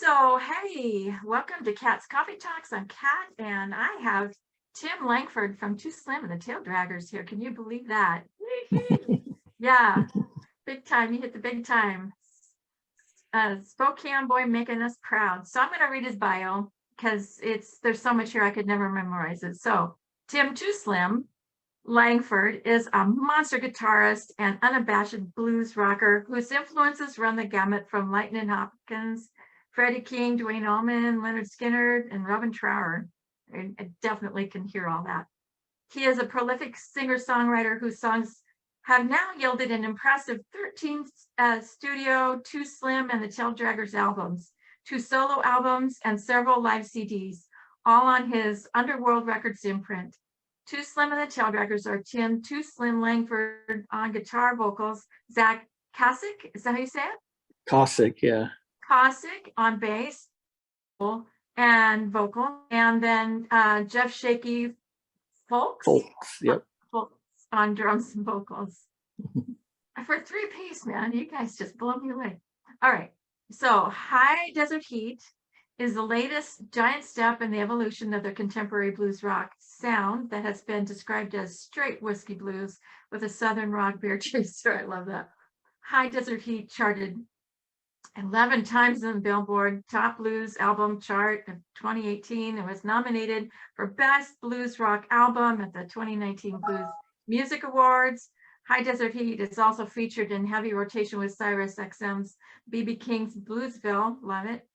So, hey, welcome to Cat's Coffee Talks. I'm Kat, and I have Tim Langford from Too Slim and the Taildraggers here. Can you believe that? Yeah, big time. You hit the big time. Spokane boy making us proud. So I'm going to read his bio because there's so much here I could never memorize it. So Tim Too Slim Langford is a monster guitarist and unabashed blues rocker whose influences run the gamut from Lightning Hopkins, Freddie King, Duane Allman, Leonard Skinner, and Robin Trower. I definitely can hear all that. He is a prolific singer-songwriter whose songs have now yielded an impressive 13 studio, 2 Slim and the Taildraggers albums, 2 solo albums, and several live CDs, all on his Underworld Records imprint. Too Slim and the Taildraggers are Tim Too Slim Langford on guitar vocals, Zach Kasick, is that how you say it? Cossack, yeah. Kosick on bass and vocal, and then Jeff Shaky Folks, yep. Folks on drums and vocals. For 3-piece, man, you guys just blow me away. All right, so High Desert Heat is the latest giant step in the evolution of their contemporary blues rock sound that has been described as straight whiskey blues with a southern rock beer chaser. I love that. High Desert Heat charted 11 times in the Billboard Top Blues Album Chart of 2018 and was nominated for Best Blues Rock Album at the 2019 Blues Music Awards. High Desert Heat is also featured in heavy rotation with Sirius XM's B.B. King's Bluesville, love it.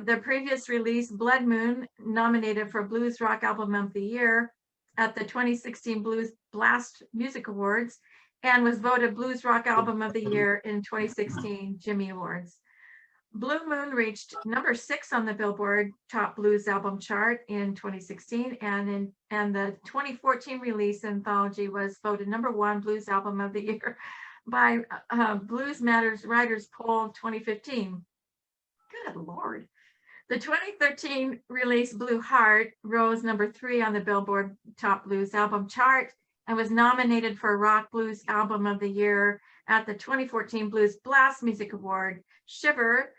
Their previous release, Blood Moon, nominated for Blues Rock Album of the Year at the 2016 Blues Blast Music Awards, and was voted Blues Rock Album of the Year in 2016 Jimmy Awards. Blue Moon reached number 6 on the Billboard Top Blues Album Chart in 2016, and the 2014 release anthology was voted number 1 Blues Album of the Year by Blues Matters Writers Poll 2015. Good Lord. The 2013 release Blue Heart rose number 3 on the Billboard Top Blues Album Chart and was nominated for Rock Blues Album of the Year at the 2014 Blues Blast Music Award. Shiver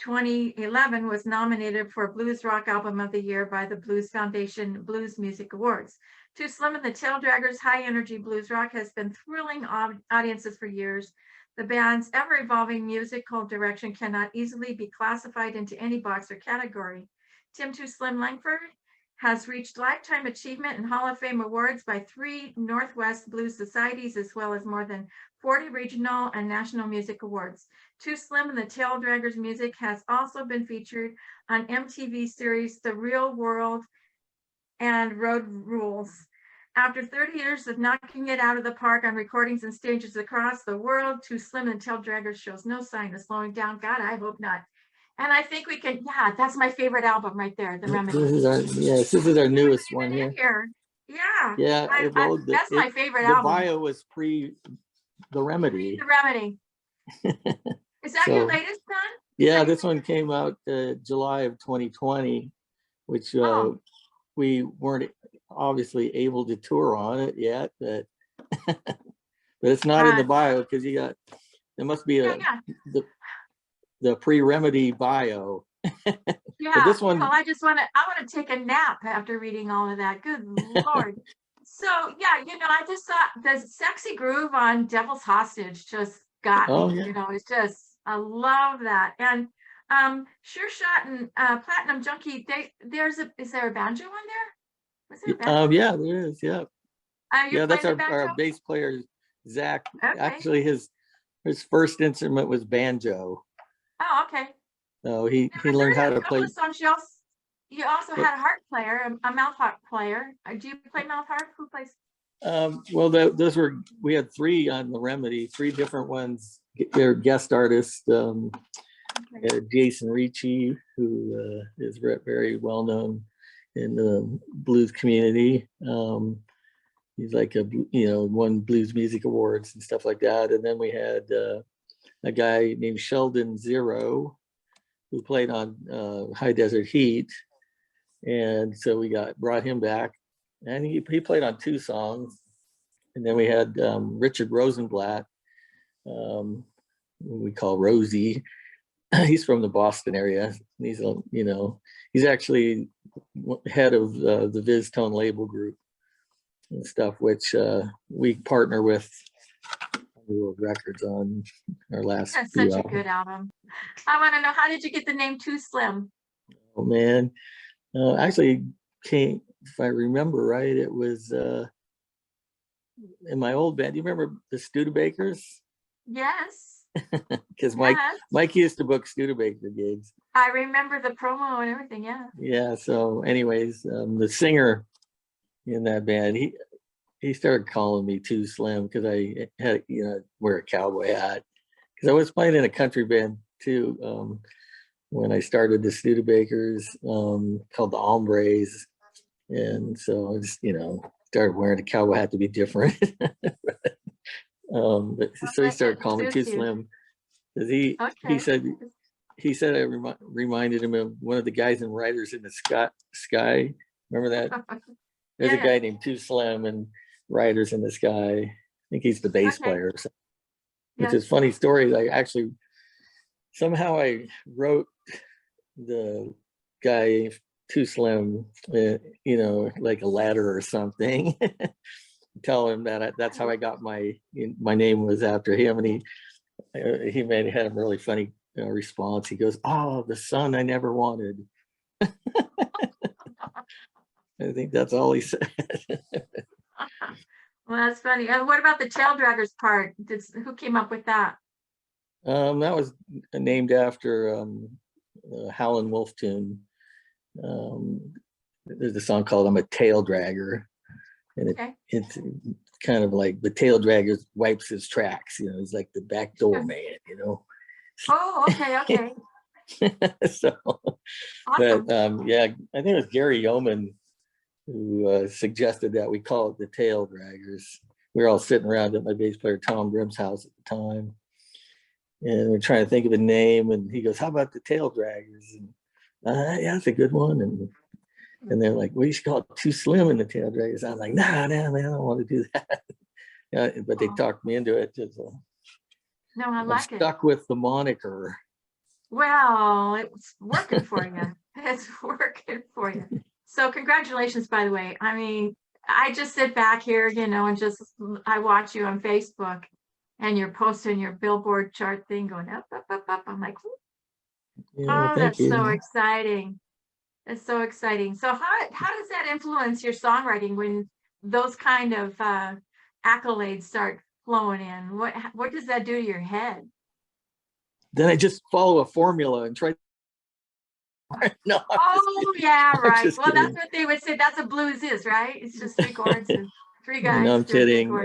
2011 was nominated for Blues Rock Album of the Year by the Blues Foundation Blues Music Awards. Too Slim and the Taildraggers' high-energy blues rock has been thrilling audiences for years. The band's ever-evolving musical direction cannot easily be classified into any box or category. Tim Too Slim Langford has reached lifetime achievement and Hall of Fame awards by 3 Northwest Blues Societies, as well as more than 40 regional and national music awards. Too Slim and the Taildraggers music has also been featured on MTV series The Real World and Road Rules. After 30 years of knocking it out of the park on recordings and stages across the world, Too Slim and Taildraggers shows no sign of slowing down. God, I hope not. And I think we can, yeah, that's my favorite album right there, The Remedy. This is our newest one here. Yeah. Yeah, that's my favorite album. The bio was pre The Remedy. The Remedy. Is that your latest one? Yeah, this one came out July of 2020, which we weren't obviously able to tour on it yet, but but it's not in the bio because there must be the pre-Remedy bio. Yeah, this one, well, I want to take a nap after reading all of that. Good Lord. So yeah, I just thought the sexy groove on Devil's Hostage just got me. It's just, I love that. And Sure Shot and Platinum Junkie, is there a banjo on there? Was there a banjo? Yeah, there is, yeah. That's our bass player, Zach. Okay. Actually, his first instrument was banjo. Oh, okay. So he learned how to play. You also had a harp player, a mouth harp player. Do you play mouth harp? Who plays? Well, we had 3 on the Remedy, 3 different ones. They're guest artists. Jason Ricci, who is very well known in the blues community. He's like won Blues Music Awards and stuff like that. And then we had a guy named Sheldon Zero, who played on High Desert Heat, and so we brought him back, and he played on 2 songs. And then we had Richard Rosenblatt, who we call Rosie, he's from the Boston area. He's he's actually head of the Viz Tone label group and stuff, which we partner with World Records on our last That's few such a good album. I want to know, how did you get the name Too Slim? Oh man, actually came, if I remember right, it was in my old band. Do you remember the Studebakers? Yes. Because Yes. Mike used to book Studebaker gigs. I remember the promo and everything. Yeah. Yeah. So, anyways, the singer in that band, he started calling me Too Slim because I had wear a cowboy hat because I was playing in a country band too. When I started the Studebakers, called the Hombres, and so I just started wearing a cowboy hat to be different. But so he started calling me Too Slim because he said I reminded him of one of the guys in Riders in the Sky. Remember that? There's a guy named Too Slim and Riders in the Sky. I think he's the bass player. So, which is a funny story. Like actually, somehow I wrote the guy Too Slim, like a letter or something. Tell him that that's how I got my name was after him, and he had a really funny response. He goes, "Oh, the son I never wanted." I think that's all he said. Well, that's funny. And what about the Taildraggers part? Who came up with that? That was named after Howlin' Wolf tune. There's a song called "I'm a Tail Dragger," and it's kind of like the Tail Draggers wipes his tracks. He's like the backdoor man. Oh, okay. So, awesome. But yeah, I think it was Gary Yeoman who suggested that we call it the Taildraggers. We were all sitting around at my bass player Tom Grimm's house at the time, and we're trying to think of a name. And he goes, "How about the Taildraggers?" And yeah, that's a good one. And they're like, "Well, you should call it Too Slim in the Taildraggers." I'm like, nah, man, I don't want to do that. Yeah, but they talked me into it. No, I like it. Stuck with the moniker. Well, it's working for you. It's working for you. So congratulations, by the way. I mean, I just sit back here, and I watch you on Facebook, and you're posting your Billboard chart thing going up. I'm like, oh, that's so exciting. It's so exciting. So how does that influence your songwriting when those kind of accolades start flowing in? What does that do to your head? Then I just follow a formula and try. No. Oh yeah, right. Well, that's what they would say. That's what blues is, right? It's just three chords and three guys. No, I'm kidding. I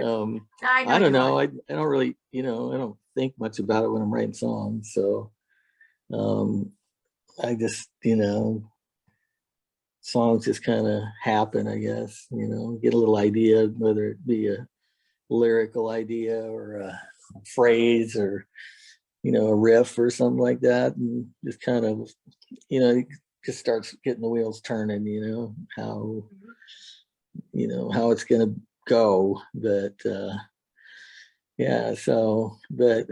don't know. I don't really, I don't think much about it when I'm writing songs. So I just, songs just kind of happen, I guess. Get a little idea, whether it be a lyrical idea or a phrase or a riff or something like that, and just kind of it just starts getting the wheels turning, how how it's gonna go. But yeah, so but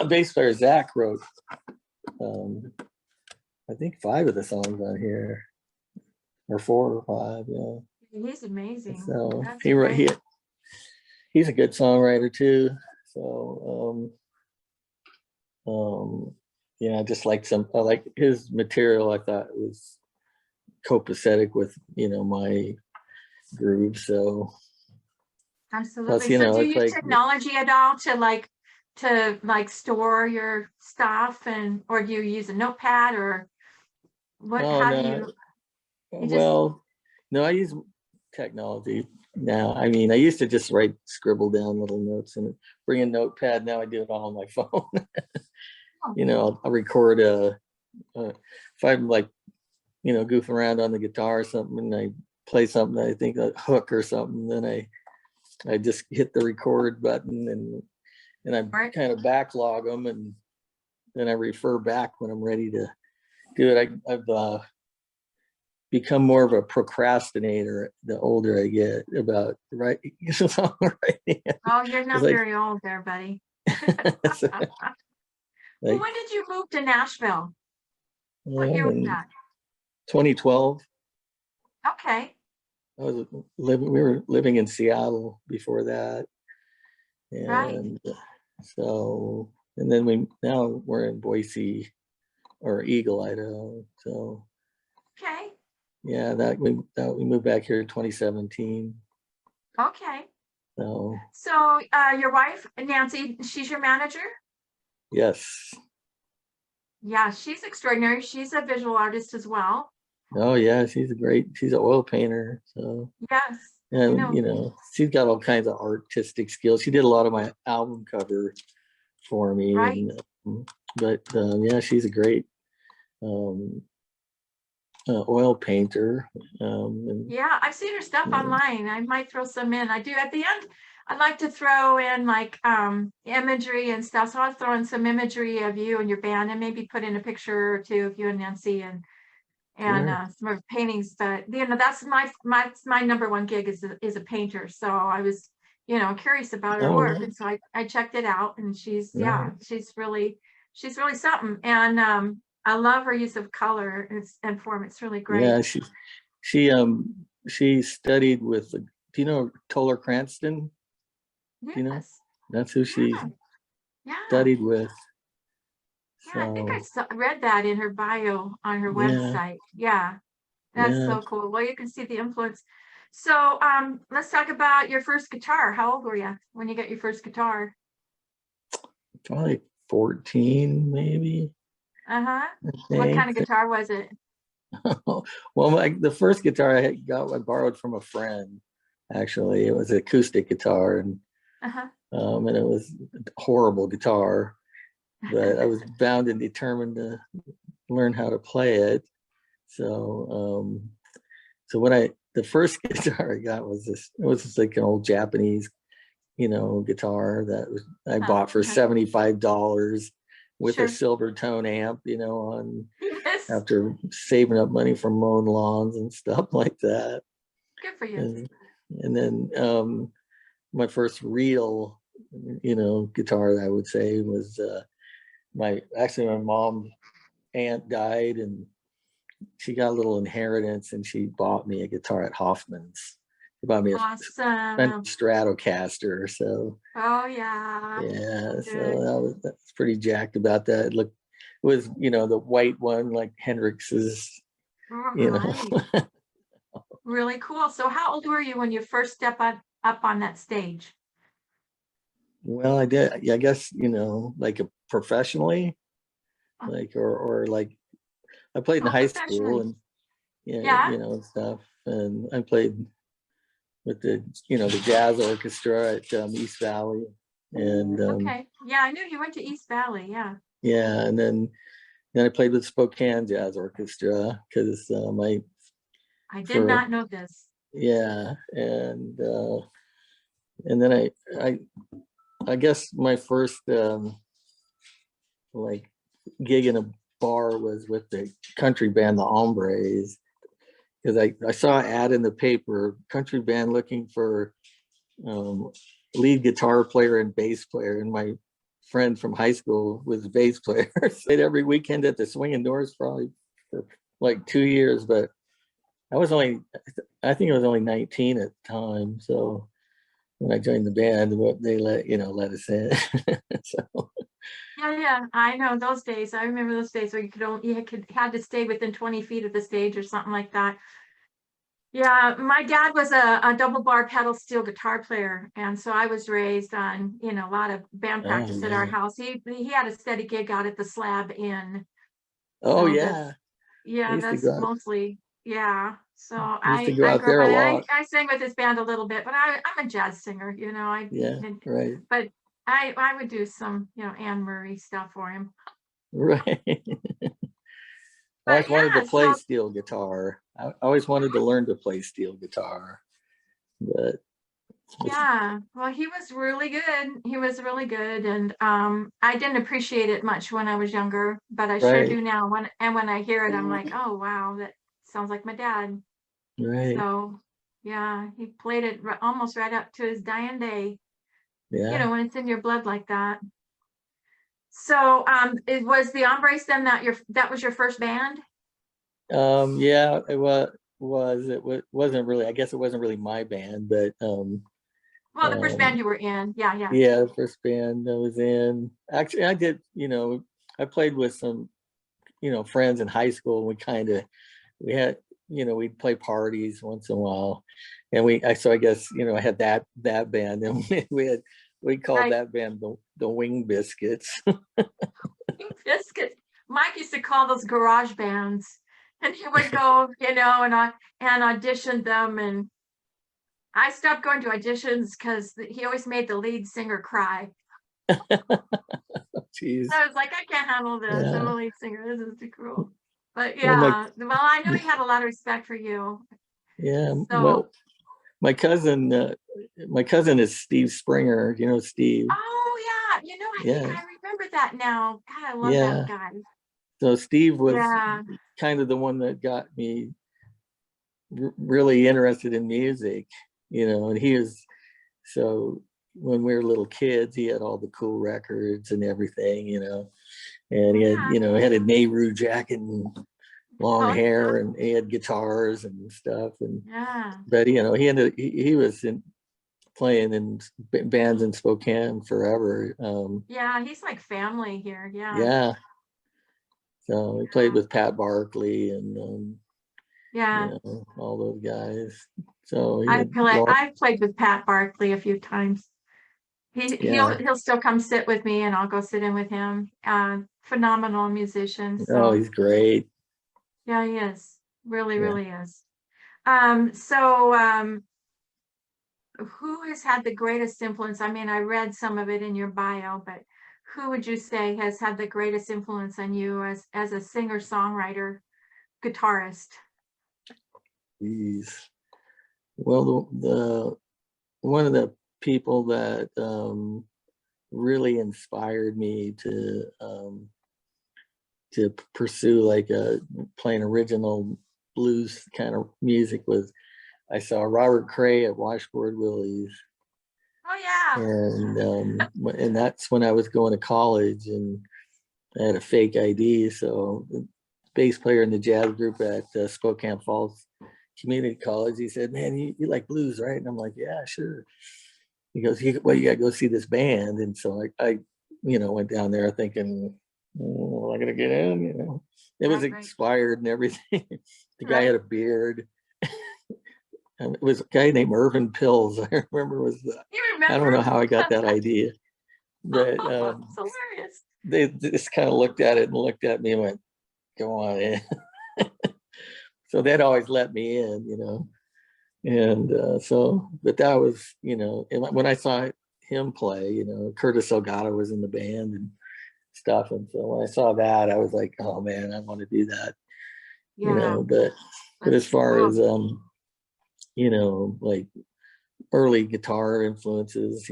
bass player Zach wrote I think 5 of the songs on here, or 4 or 5. Yeah, he's amazing. So he's a good songwriter too. So yeah, I just like I like his material. I thought it was copacetic with my groove. So absolutely. Plus, so do you use technology at all to store your stuff, or do you use a notepad, or what? Oh, how no. do you no, I use technology now. I mean, I used to just scribble down little notes and bring a notepad. Now I do it all on my phone. I'll record if I'm goofing around on the guitar or something, and I play something that I think a hook or something, then I just hit the record button and I kind of backlog them, and then I refer back when I'm ready to do it. I've become more of a procrastinator the older I get about writing. Oh, you're not very old there, buddy. Well, Like when did you move to Nashville? What year was in that? 2012. Okay, We were living in Seattle before that. right. And so, and then now we're in Boise or Eagle, Idaho. So Okay, yeah, that we moved back here in 2017. okay. So So your wife, Nancy, she's your manager? yes. Yeah, she's extraordinary. She's a visual artist as well. Oh yeah, she's an oil painter. So, Yes, I and know. she's got all kinds of artistic skills. She did a lot of my album cover for me, Right. and but yeah, she's a great um, oil painter. And Yeah, I've seen her stuff online. I might throw some in. I do at the end. I like to throw in like imagery and stuff. So I'll throw in some imagery of you and your band and maybe put in a picture or two of you and Nancy and sure. some of her paintings. But that's my number one gig is a painter. So I was, curious about her Oh, work. And so I checked it out and right. she's really something. And I love her use of color and form. It's really great. Yeah, she studied with. Do you know Toller Cranston? Do you know? Yes. That's who she Yeah. Yeah. studied with. Yeah, I think So read that in her bio on her yeah, website. Yeah, that's yeah, so cool. Well, you can see the influence. So, let's talk about your first guitar. How old were you when you got your first guitar? probably 14, maybe. Uh-huh. I What kind think. of guitar was it? Well, the first guitar I borrowed from a friend. Actually, it was an acoustic guitar, Uh-huh. and it was a horrible guitar. But I was bound and determined to learn how to play it. So, so the first guitar I got was it was just like an old Japanese, guitar I bought for Uh-huh. $75 with a Sure. silver tone amp, on Yes. after saving up money from mowing lawns and stuff like that. Good for you. And then my first real, guitar I would say was my mom aunt died and she got a little inheritance and she bought me a guitar at Hoffman's. She bought me a Fender Awesome. Stratocaster. So Oh yeah. yeah, so Good. that's pretty jacked about that. It was, the white one like Hendrix's, All you know. right. Really cool. So how old were you when you first up on that stage? Well, I did, I guess, like professionally, Oh, like, or like I played in oh, high school professionally. and, yeah, Yeah. and stuff. And I played with the jazz orchestra at East Valley. And Okay. Yeah, I knew you went to East Valley. Yeah. yeah, and then I played with Spokane Jazz Orchestra because my I did for not know this. yeah, and then I I guess my first like gig in a bar was with the country band the Hombres because I saw an ad in the paper, country band looking for um, lead guitar player and bass player, and my friend from high school was a bass player. So every weekend at the Swinging Doors probably for like 2 years, but I think I was only 19 at the time. So when I joined the band, they let us in. So Yeah, yeah. I know those days. I remember those days where you had to stay within 20 feet of the stage or something like that. Yeah, my dad was a double bar pedal steel guitar player, and so I was raised on, a lot of band oh practice at our yeah, house. He had a steady gig out at the Slab Inn, oh so yeah. I used to that's go out. mostly, yeah. So I used to I go I out grew up there a on lot. I sang with his band a little bit, but I'm a jazz singer, Yeah, right, but I would do some, Anne Murray stuff for him. right. I But always wanted to yeah, play so steel guitar. I always wanted to learn to play steel guitar, but it's yeah, well, he was really good. He was really good, and I didn't appreciate it much when I was younger, but I sure right, do now. When I hear it, I'm like, oh wow, that sounds like my dad. right. So yeah, he played it almost right up to his dying day. Yeah, When it's in your blood like that. So it was the Hombres then that was your first band? Yeah, it wasn't really, I guess it wasn't really my band, but Well, the first band you were in. Yeah, yeah. yeah, the first band I was in. Actually, I did, I played with some, friends in high school. And we had, we'd play parties once in a while. And so I guess, I had that band, and we called Right. that band the Wing Biscuits. Biscuits. Mike used to call those garage bands. And he would go, and audition them. And I stopped going to auditions because he always made the lead singer cry. Jeez. I was like, I can't handle this. I'm Yeah. a lead singer. This is too cruel. But Well, yeah, well, I know he had a lot of respect for you. yeah, So, well, my cousin, is Steve Springer. You know Steve? oh yeah, I think Yeah, I remember that now. God, I love that yeah. guy. So Steve was Yeah, kind of the one that got me really interested in music, and he was, so when we were little kids, he had all the cool records and everything, and he had, yeah. had a Nehru jacket and long Oh yeah, hair, and he had guitars and stuff. And yeah, but he was playing in bands in Spokane forever. yeah. He's like family here. Yeah, Yeah, so he played with Pat Barkley and yeah. all those guys. So he had long, I've played with Pat Barkley a few times. yeah. He'll still come sit with me, and I'll go sit in with him. Phenomenal musician. Oh, So he's great. yeah, he is. Really, Yeah. really is. So who has had the greatest influence? I mean, I read some of it in your bio, but who would you say has had the greatest influence on you as a singer, songwriter, guitarist? He's well, the one of the people that really inspired me to pursue like playing original blues kind of music was, I saw Robert Cray at Washboard Willie's, Oh yeah. and that's when I was going to college, and I had a fake ID. So the bass player in the jazz group at Spokane Falls Community College, he said, "Man, you like blues, right?" And I'm like, "Yeah, sure." He goes, "Well, you got to go see this band." And so I went down there thinking, "Oh, am I gonna get in?" It was Right, right, expired and everything. The guy had right. a beard. And it was a guy named Irvin Pills. I remember You I don't know remember? how I got that idea, but It's hilarious. they just kind of looked at it and looked at me and went, "Go on in." So they'd always let me in. And but that was, and when I saw him play, Curtis Elgato was in the band and stuff. And so when I saw that, I was like, oh man, I want to do that, Yeah, but as that's far cool. as, like early guitar influences,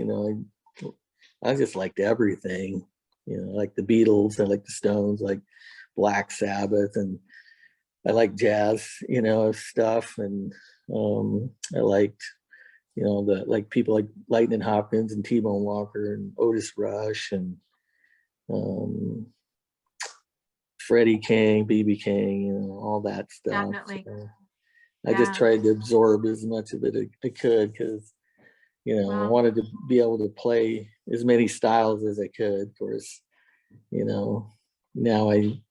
I just liked everything, like the Beatles, I like the Stones, like Black Sabbath, and I like jazz, stuff. And I liked, the like people like Lightning Hopkins and T-Bone Walker and Otis Rush and um, Freddie King, BB King, all that stuff. Definitely. So I just Yeah. tried to absorb as much of it as I could, because I Well, wanted to be able to play as many styles as I could. Of course, now I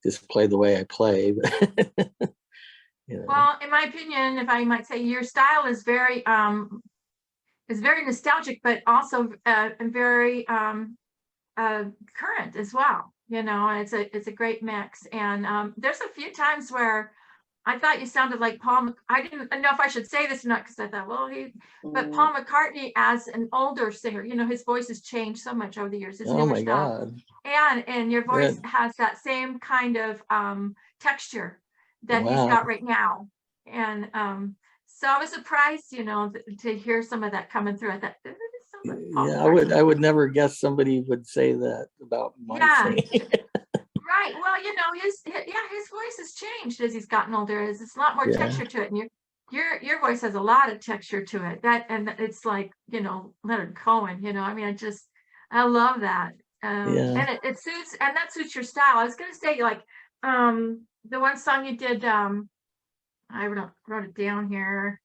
just play the way I play, but well, in my opinion, if I might say, your style is very nostalgic, but also very current as well. And it's a great mix. And there's a few times where I thought you sounded like I didn't know if I should say this or not, because I thought, well, but Paul McCartney as an older singer, his voice has changed so much over the years, his oh newer my stuff. God. And your Yeah. voice has that same kind of texture that he's Wow. got right now. And so I was surprised, to hear some of that coming through. I thought, this sounds like Paul Yeah, McCartney. I would never guess somebody would say that about my Yeah, singing. right. Well, his voice has changed as he's gotten older. It's a lot more Yeah. texture to it, and your voice has a lot of texture to it. And it's like Leonard Cohen. I mean, I love that. Yeah. And it suits, and that suits your style. I was gonna say, like, the one song you did, I wrote it down here.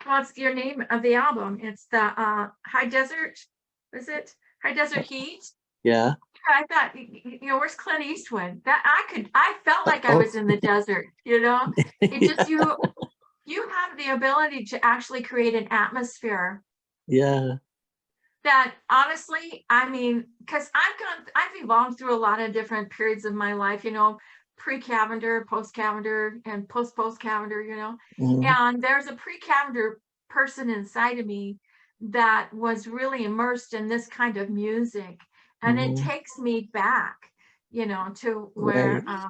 Well, it's your name of the album. It's the High Desert. Is it High Desert Heat? Yeah. I thought, where's Clint Eastwood? That I felt like I Oh, was in the desert. It just you have the ability to actually create an atmosphere yeah. that, honestly, I mean, because I've evolved through a lot of different periods of my life, pre-Cavender, post-Cavender, and post-Cavender, Mhm. and there's a pre-Cavender person inside of me that was really immersed in this kind of music, and it Mhm. takes me back, to where, Right.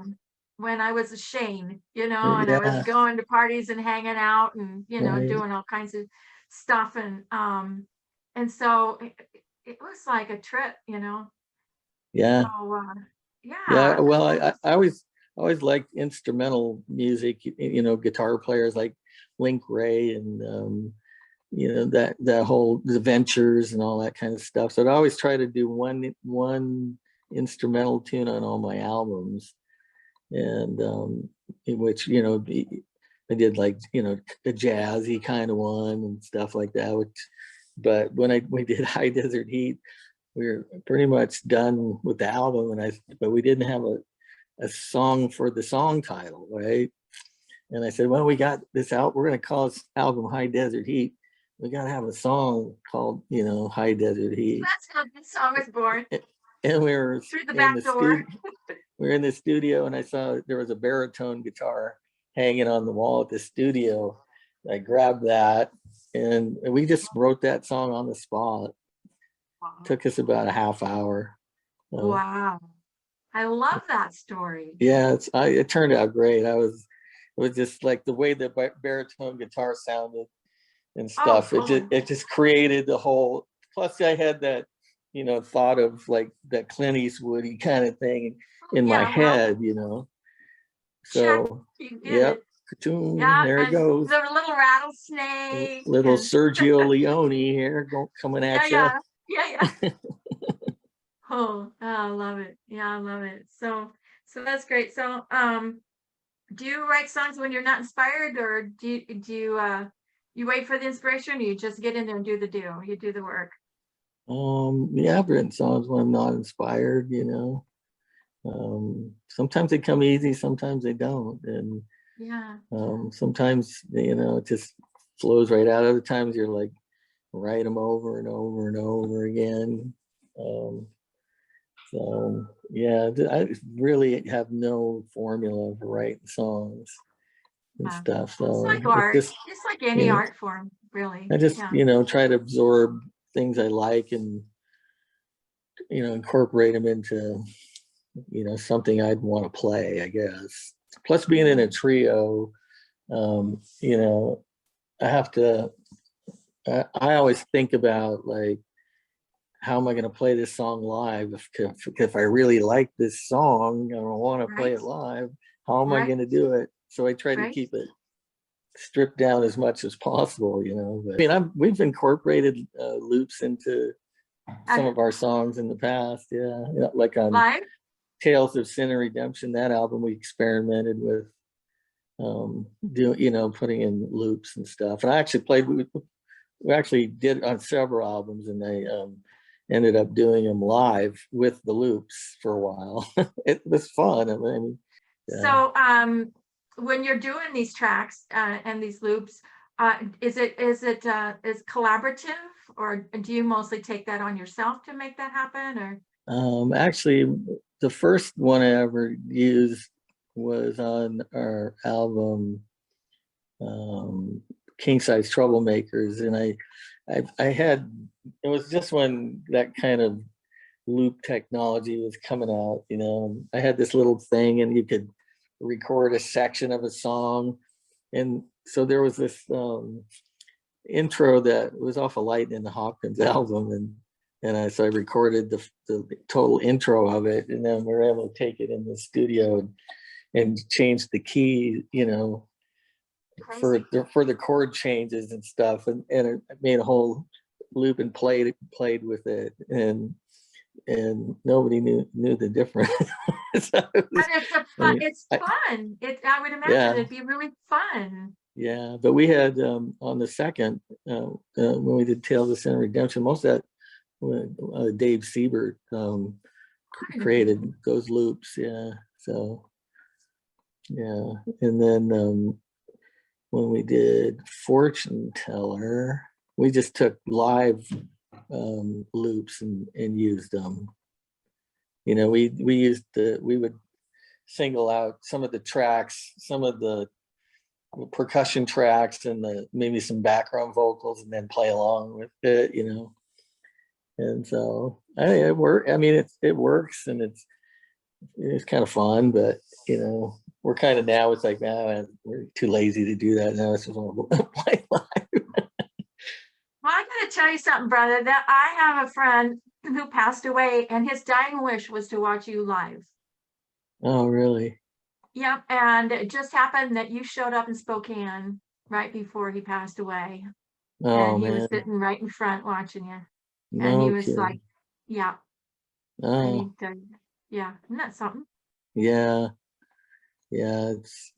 when I was a Shane, and I was Yeah. going to parties and hanging out and, Right. doing all kinds of stuff, and so it was like a trip, Yeah. so, Yeah. yeah, Well, cool. I always liked instrumental music, guitar players like Link Ray and that whole the Ventures and all that kind of stuff. So I'd always try to do one instrumental tune on all my albums, and in which I did like a jazzy kind of one and stuff like that. But when we did High Desert Heat, we were pretty much done with the album, but we didn't have a song for the song title, right? And I said, well, we got this out. We're going to call this album High Desert Heat. We got to have a song called, High Desert Heat. That's how the song was born, And we were through the in back the door. studio. We were in the studio, and I saw there was a baritone guitar hanging on the wall at the studio. I grabbed that, and we just wrote that song on the spot. Wow. Took us about a half hour. Wow. I love that story. Yeah, it turned out great. It was just like the way the baritone guitar sounded and Oh, stuff. totally. It just created the whole. Plus, I had that thought of like that Clint Eastwoody kind of thing in my Yeah, well, head. check. So, You did yep, it. Yeah, there it and goes. the little rattlesnake Little and Sergio Leone here coming yeah, at you. yeah, yeah, yeah. Oh, I love it. Yeah, I love it. So that's great. So, do you write songs when you're not inspired, or you wait for the inspiration, or you just get in there and you do the work? Yeah, I've written songs when I'm not inspired. Sometimes they come easy, sometimes they don't, and Yeah. sometimes it just flows right out. Other times you're like write them over and over and over again. Um, so yeah, I really have no formula for writing songs and Yeah. stuff. It's like So it's art. It's like any you know, art form, really. I just Yeah. try to absorb things I like and incorporate them into something I'd want to play, I guess. Plus, being in a trio, you know, I have to. I always think about like, how am I going to play this song live? If I really like this song and I want to play Right. it live, how am I Right. going to do it? So I try to Right. keep it stripped down as much as possible. But, I mean, we've incorporated loops into some And of our songs in the past. Yeah, like on live. Tales of Sin and Redemption, that album we experimented with putting in loops and stuff. And I actually we actually did on several albums, and they ended up doing them live with the loops for a while. It was fun. I mean, yeah. So, when you're doing these tracks and these loops, is collaborative, or do you mostly take that on yourself to make that happen, or? Actually, the first one I ever used was on our album King Size Troublemakers, and I had, it was just when that kind of loop technology was coming out. I had this little thing, and you could record a section of a song, and so there was this intro that was off of Lightning Hawkins album, so I recorded the total intro of it, and then we were able to take it in the studio and change the key, for Crazy. the chord changes and stuff, and it made a whole loop and played with it, and and nobody knew the difference. So it was, And it's a I fun, mean, it's fun. I would imagine yeah, it'd be really fun. yeah. But we had on the second when we did Tales of Sin and Redemption, most of that Dave Siebert created those loops. Yeah. So yeah, and then when we did Fortune Teller, we just took live loops and used them. You know, we would single out some of the tracks, some of the percussion tracks, and maybe some background vocals, and then play along with it. You know, and so it worked. I mean, it works, and it's kind of fun, but you know, we're kind of now. It's like, man, we're too lazy to do that now. It's just want to play live. Well, I gotta tell you something, brother, that I have a friend who passed away and his dying wish was to watch you live. Oh, really? Yep, and it just happened that you showed up in Spokane right before he passed away, and Oh he was man, sitting right in front watching you, and he no was like, kidding. "Yeah, I Oh, need to, yeah, isn't that something?" yeah, yeah. It's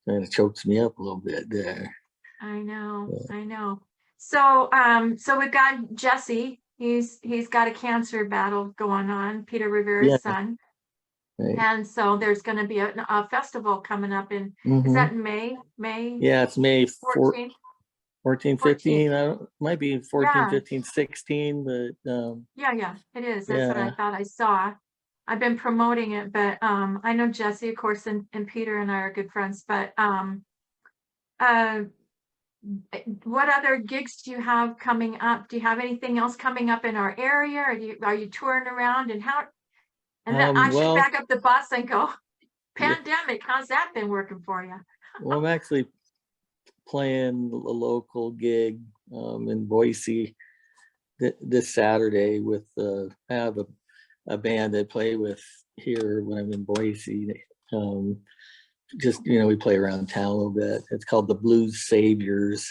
kind of chokes me up a little bit there. I know, But, I know. So we've got Jesse. He's got a cancer battle going on, Peter yeah, Rivera's son. right. And so there's going to be a festival coming up is Mm-hmm. that in May? May Yeah, it's May 14th? 14, 14th. 15. I don't, might be 14, Yeah, 15, 16, but yeah, it is. That's what I yeah, thought I saw. I've been promoting it, but I know Jesse, of course, and Peter and I are good friends. But uh, what other gigs do you have coming up? Do you have anything else coming up in our area? Or are you touring around? And then I should well, back up the bus and go, yeah, pandemic, how's that been working for you? well, I'm actually playing a local gig in Boise this Saturday with I have a band I play with here when I'm in Boise. Um, just we play around town a little bit. It's called the Blues Saviors.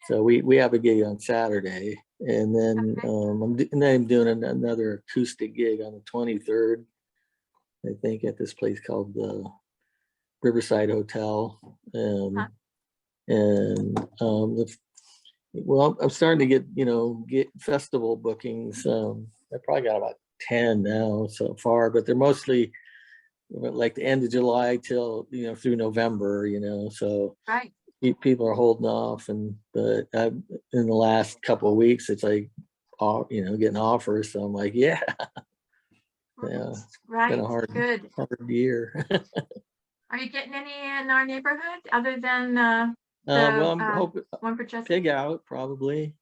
So we have a gig on Saturday, and then Okay. I'm doing another acoustic gig on the 23rd. I think at this place called the Riverside Hotel. Huh? And well, I'm starting to get festival bookings. I probably got about 10 now so far, but they're mostly like the end of July till through November. So Right. people are holding off, but in the last couple of weeks, it's like getting offers. So I'm like, yeah, yeah, Right. it's been a Right. hard Good. year. Are you getting any in our neighborhood other than Well, the I'm hoping one for Jesse? pig out probably.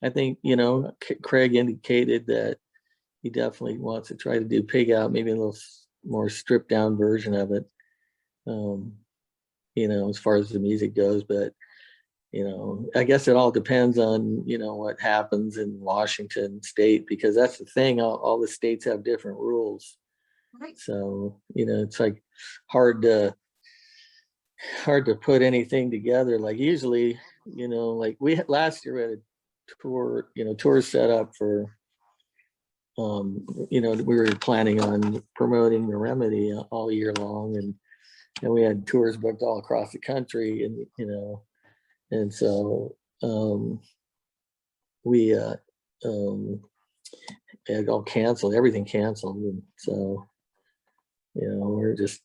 I think Craig indicated that he definitely wants to try to do pig out, maybe a little more stripped down version of it. Um, as far as the music goes, but I guess it all depends on what happens in Washington State, because that's the thing. All the states have different rules, Right. so it's like hard to put anything together. Like usually, like we had last year, we had a tour set up for we were planning on promoting the Remedy all year long, and we had tours booked all across the country, and so we had all canceled, everything canceled, and so we're just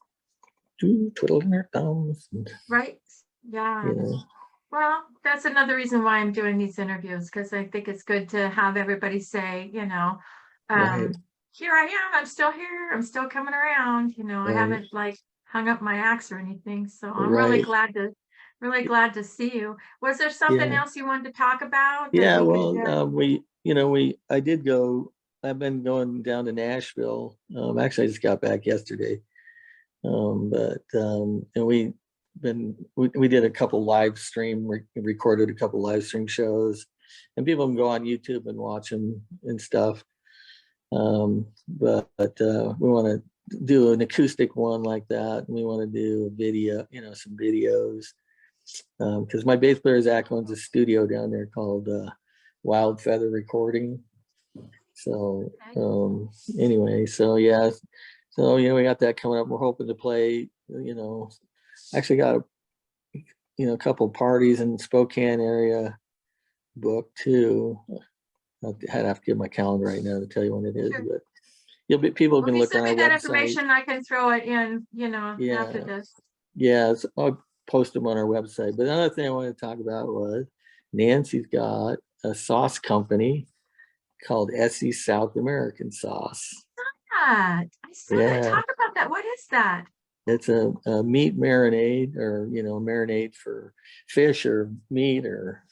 twiddling our thumbs, and Right. Yeah. you know, Well, that's another reason why I'm doing these interviews, because I think it's good to have everybody say, right, here I am, I'm still here, I'm still coming around, I right, haven't like hung up my axe or anything. So I'm right, really glad to see you. Was there something yeah, else you wanted to talk about that yeah. we could, Well, I did go. I've been going down to Nashville. Actually, I just got back yesterday. And we did a couple recorded a couple live stream shows, and people can go on YouTube and watch them and stuff. But we want to do an acoustic one like that, and we want to do a video, some videos, because my bass player Zach owns a studio down there called Wild Feather Recording. So Okay. anyway, so yeah, so we got that coming up. We're hoping to play, actually got a couple parties in Spokane area booked too. I'd have to give my calendar right now to tell you when it is, Sure. but people have Well, been if you looking send on me our that website. information, I can throw it in, after Yeah, this. yeah, I'll post them on our website. But another thing I wanted to talk about was Nancy's got a sauce company called Essie South American Sauce. I saw that. Yeah, Talk about that. What is that? it's a meat marinade, or marinade for fish or meat or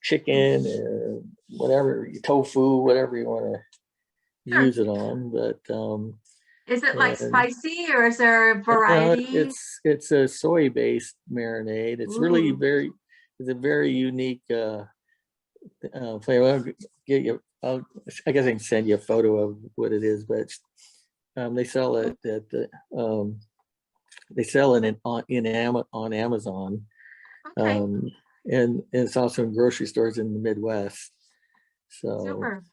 chicken or whatever, tofu, whatever you want to Sure. use it on. But Is it like and spicy or is there a no, variety? it's a soy based marinade. It's really Ooh, it's a very unique flavor. I'll get you. I guess I can send you a photo of what it is, but they sell it at the they sell it on Amazon, okay. um, and it's also in grocery stores in the Midwest. So, Super.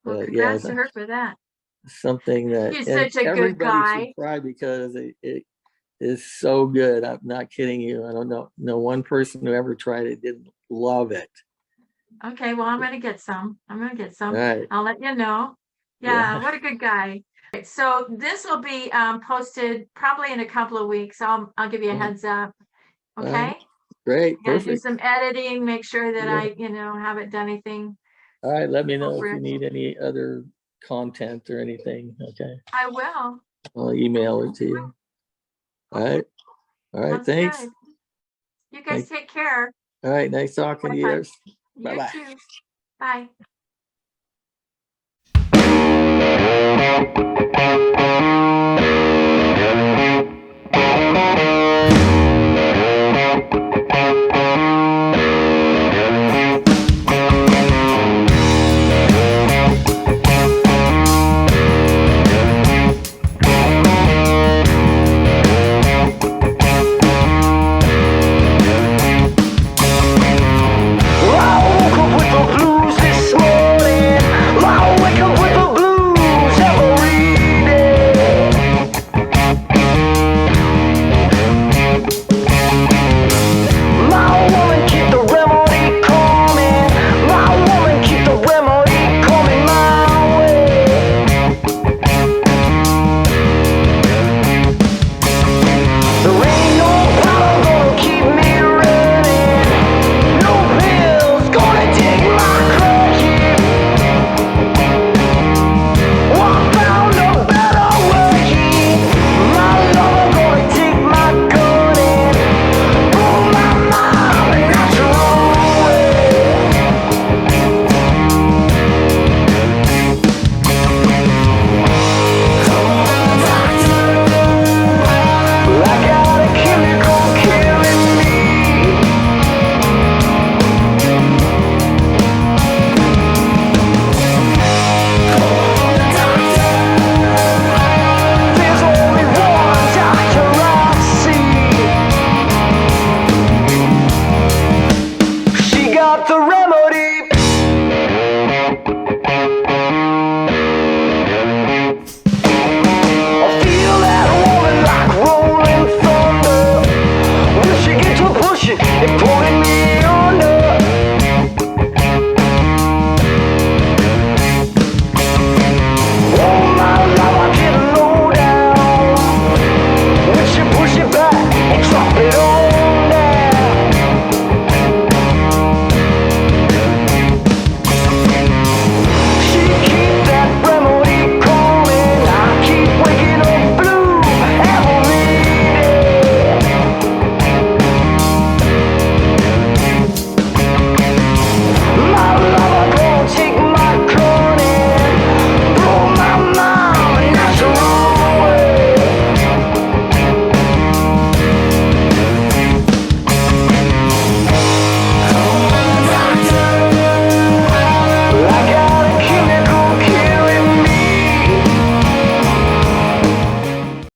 Well, but yeah, congrats to her for that. something that, He's and such a good everybody should guy. try because it is so good. I'm not kidding you. I don't know one person who ever tried it didn't love it. Okay, well, I'm gonna get some. I'm gonna get All some. right. I'll let you know. Yeah, Yeah. what a good guy. Right, so this will be posted probably in a couple of weeks. I'll give you a All heads up. right. Okay. Great. I gotta do Perfect. some editing, make sure that Yeah. I, haven't done anything All right. Let me know if you appropriate. need any other content or anything. Okay. I will. I'll email it to you. All Okay, right. All right. sounds Thanks. good. You guys Thank, take care. all right. Nice talking to Bye-bye. you. Bye You bye. too. Bye.